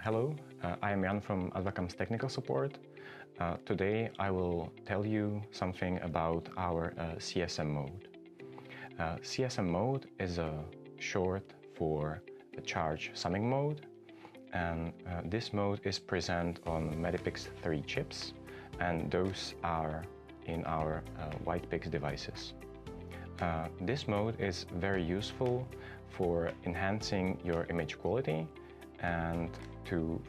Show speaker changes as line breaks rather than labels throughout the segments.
Hello, I am Jan from Advacam's technical support. Today I will tell you something about our CSM mode. CSM mode is a short for the charge summing mode, and this mode is present on Medipix 3 chips, and those are in our WhitePix devices. This mode is very useful for enhancing your image quality and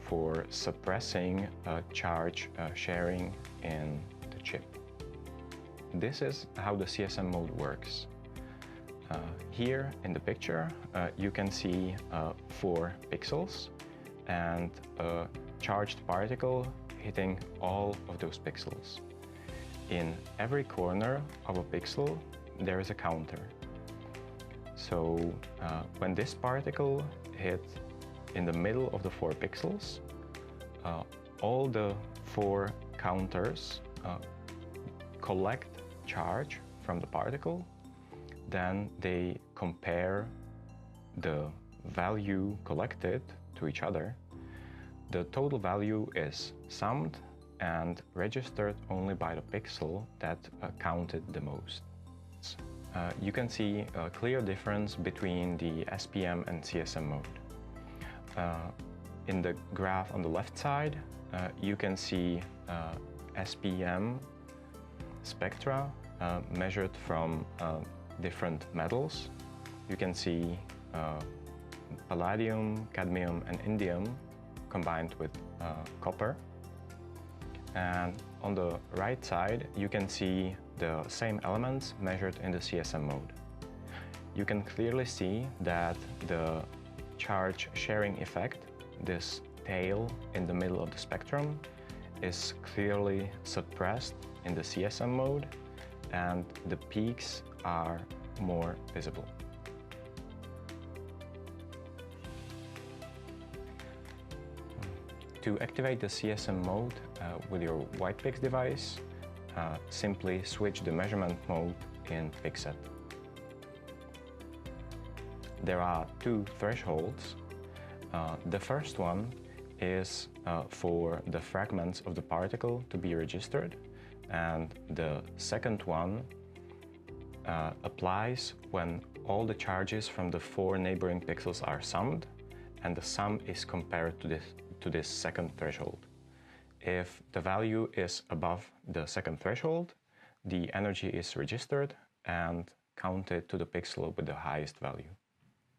for suppressing charge sharing in the chip. This is how the CSM mode works. Here in the picture you can see 4 pixels and a charged particle hitting all of those pixels. In every corner of a pixel there is a counter. So when this particle hits in the middle of the 4 pixels, all the 4 counters collect charge from the particle. Then they compare the value collected to each other. The total value is summed and registered only by the pixel that counted the most. You can see a clear difference between the SPM and CSM mode. In the graph on the left side, you can see SPM spectra measured from different metals. You can see palladium, cadmium and indium combined with copper. And on the right side, you can see the same elements measured in the CSM mode. You can clearly see that the charge sharing effect, this tail in the middle of the spectrum, is clearly suppressed in the CSM mode, and the peaks are more visible. To activate the CSM mode with your WhitePix device, simply switch the measurement mode in PIXet. There are 2 thresholds. The first one is for the fragments of the particle to be registered, and the second one applies when all the charges from the 4 neighboring pixels are summed, and the sum is compared to this second threshold. If the value is above the second threshold, the energy is registered and counted to the pixel with the highest value.